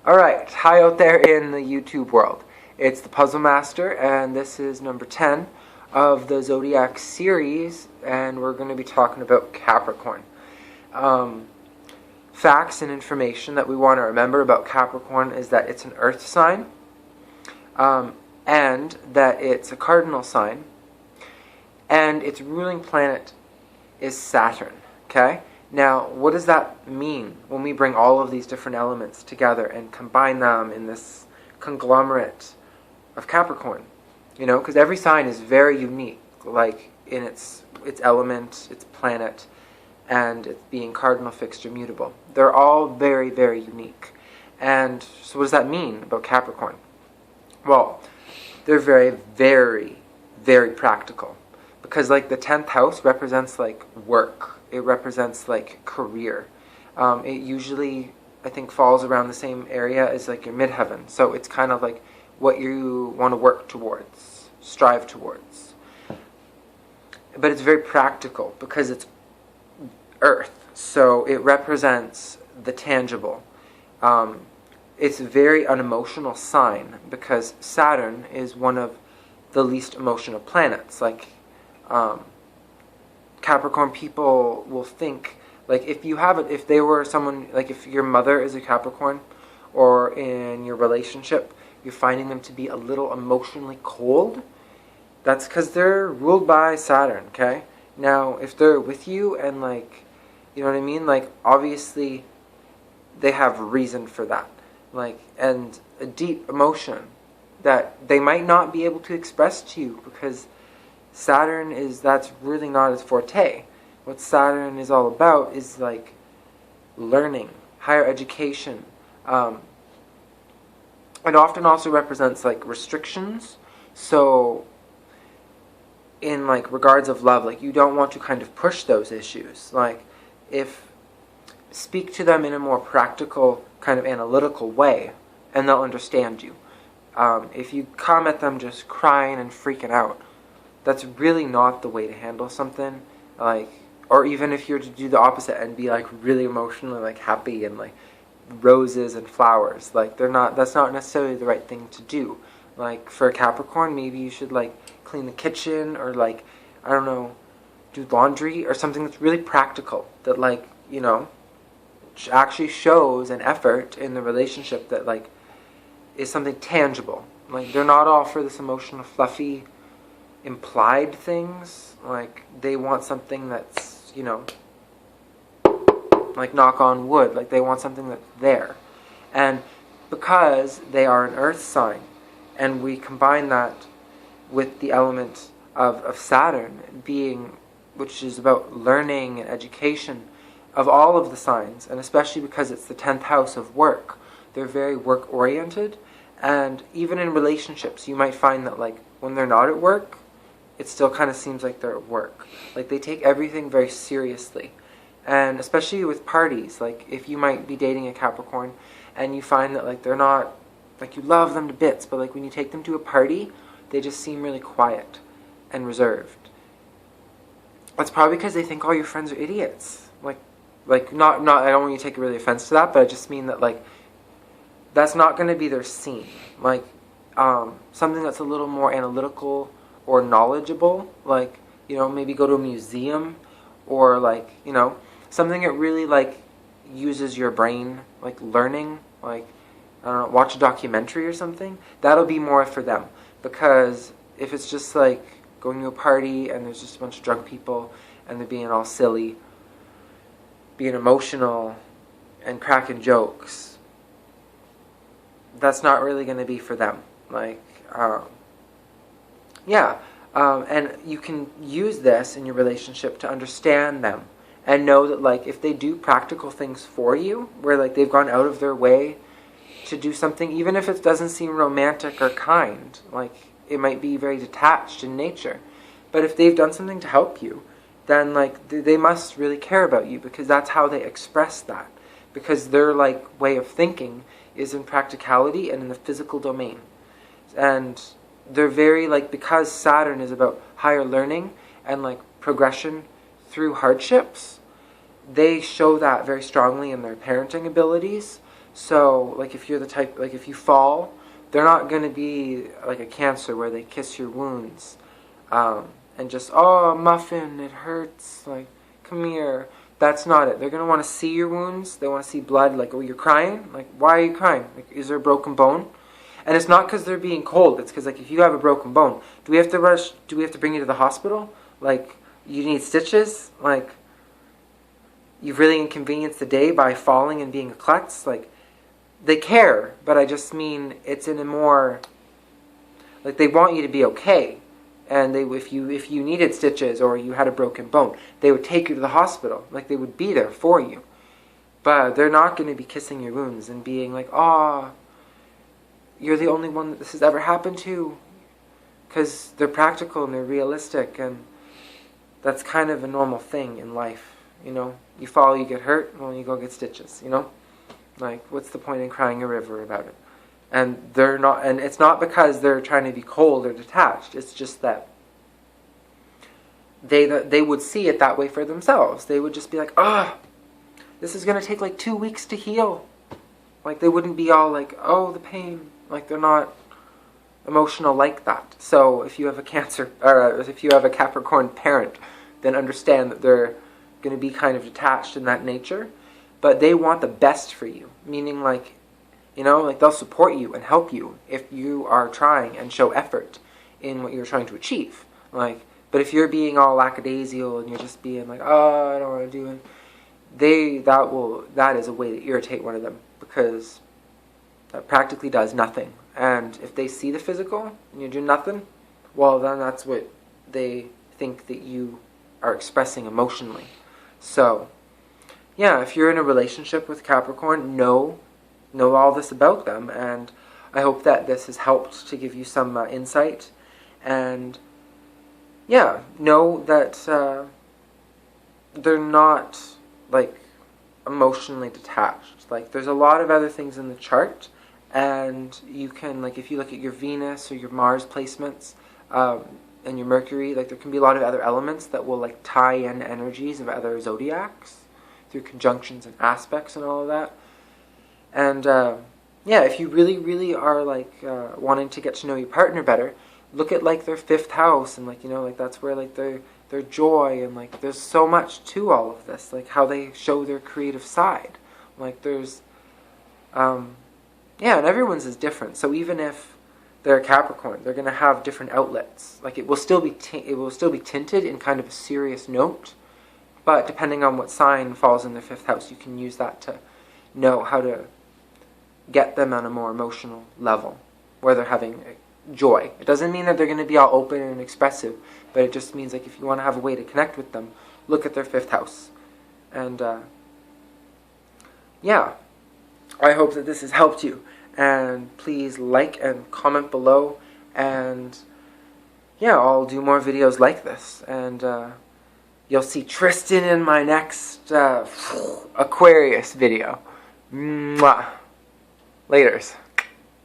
Alright, hi out there in the YouTube world. It's the Puzzle Master, and this is number 10 of the Zodiac series, and we're going to be talking about Capricorn. Facts and information that we want to remember about Capricorn is that it's an earth sign, and that it's a cardinal sign, and its ruling planet is Saturn, okay? Now, what does that mean when we bring all of these different elements together and combine them in this conglomerate of Capricorn? You know, because every sign is very unique, like in its element, its planet, and it being cardinal, fixed, or mutable. They're all very, very unique. And so what does that mean about Capricorn? Well, they're very, very, very practical. Because like the 10th house represents like work. It represents like career. It usually, I think, falls around the same area as like your midheaven. So it's kind of like what you want to work towards, strive towards. But it's very practical because it's earth. So it represents the tangible. It's a very unemotional sign because Saturn is one of the least emotional planets. Like, Capricorn people will think, like, if they were someone, like if your mother is a Capricorn, or in your relationship, you're finding them to be a little emotionally cold, that's because they're ruled by Saturn, okay? Now, if they're with you and, like, you know what I mean? Like, obviously, they have reason for that. Like, and a deep emotion that they might not be able to express to you because Saturn that's really not its forte. What Saturn is all about is like learning, higher education. It often also represents like restrictions. So in like regards of love, like you don't want to kind of push those issues. Like speak to them in a more practical, kind of analytical way, and they'll understand you. If you come at them just crying and freaking out, that's really not the way to handle something. Like, or even if you're to do the opposite and be like really emotionally like happy and like roses and flowers, like that's not necessarily the right thing to do. Like for a Capricorn, maybe you should like clean the kitchen or like, I don't know, do laundry or something that's really practical that like, you know, actually shows an effort in the relationship that like is something tangible. Like they're not all for this emotional fluffy implied things. Like they want something that's, you know, like knock on wood, like they want something that's there. And because they are an earth sign and we combine that with the element of Saturn being, which is about learning and education of all of the signs, and especially because it's the 10th house of work, they're very work oriented. And even in relationships you might find that like when they're not at work, it still kind of seems like they're at work. Like they take everything very seriously. And especially with parties, like if you might be dating a Capricorn and you find that like they're not, like you love them to bits, but like when you take them to a party, they just seem really quiet and reserved. That's probably because they think all your friends are idiots. Like not I don't want you to take really offense to that, but I just mean that like that's not going to be their scene. Like something that's a little more analytical or knowledgeable, like, you know, maybe go to a museum or like, you know, something that really like uses your brain, like learning, like, I don't know, watch a documentary or something. That'll be more for them. Because if it's just like going to a party and there's just a bunch of drunk people and they're being all silly, being emotional and cracking jokes, that's not really going to be for them. Like, and you can use this in your relationship to understand them and know that like if they do practical things for you, where like they've gone out of their way to do something, even if it doesn't seem romantic or kind, like it might be very detached in nature, but if they've done something to help you, then like they must really care about you because that's how they express that, because their like way of thinking is in practicality and in the physical domain. And they're very like, because Saturn is about higher learning and like progression through hardships, they show that very strongly in their parenting abilities. So, like, if you're the type, like, if you fall, they're not going to be like a Cancer where they kiss your wounds and just, oh, muffin, it hurts, like, come here. That's not it. They're going to want to see your wounds. They want to see blood, like, oh, you're crying? Like, why are you crying? Like, is there a broken bone? And it's not because they're being cold. It's because, like, if you have a broken bone, do we have to bring you to the hospital? Like, you need stitches? Like, you've really inconvenienced the day by falling and being a klutz? Like, they care, but I just mean it's in a more, like, they want you to be okay. And if you needed stitches or you had a broken bone, they would take you to the hospital. Like, they would be there for you. But they're not going to be kissing your wounds and being like, oh, you're the only one that this has ever happened to. Because they're practical and they're realistic, and that's kind of a normal thing in life, you know? You fall, you get hurt, well, you go get stitches, you know? Like, what's the point in crying a river about it? And they're not, and it's not because they're trying to be cold or detached. It's just that they would see it that way for themselves. They would just be like, oh, this is going to take like 2 weeks to heal. Like, they wouldn't be all like, oh, the pain. Like, they're not emotional like that. So if you have a Cancer, or if you have a Capricorn parent, then understand that they're going to be kind of detached in that nature. But they want the best for you. Meaning, like, you know, like, they'll support you and help you if you are trying and show effort in what you're trying to achieve. Like, but if you're being all lackadaisical and you're just being like, oh, I don't want to do it, that is a way to irritate one of them, because that practically does nothing. And if they see the physical and you do nothing, well, then that's what they think that you are expressing emotionally. So, yeah, if you're in a relationship with Capricorn, know all this about them, and I hope that this has helped to give you some insight. And yeah, know that they're not, like, emotionally detached. Like, there's a lot of other things in the chart, and you can, like, if you look at your Venus or your Mars placements and your Mercury, like, there can be a lot of other elements that will, like, tie in energies of other zodiacs through conjunctions and aspects and all of that. And yeah, if you really, really are, like, wanting to get to know your partner better, look at, like, their 5th house, and, like, you know, like, that's where, like, their joy, and, like, there's so much to all of this, like, how they show their creative side. Like, there's yeah, and everyone's is different. So even if they're a Capricorn, they're going to have different outlets. Like, it will still be tinted in kind of a serious note, but depending on what sign falls in their 5th house, you can use that to know how to get them on a more emotional level where they're having joy. It doesn't mean that they're going to be all open and expressive, but it just means, like, if you want to have a way to connect with them, look at their 5th house. And yeah, I hope that this has helped you, and please like and comment below, and yeah, I'll do more videos like this, and you'll see Tristan in my next Aquarius video. Mwah. Laters.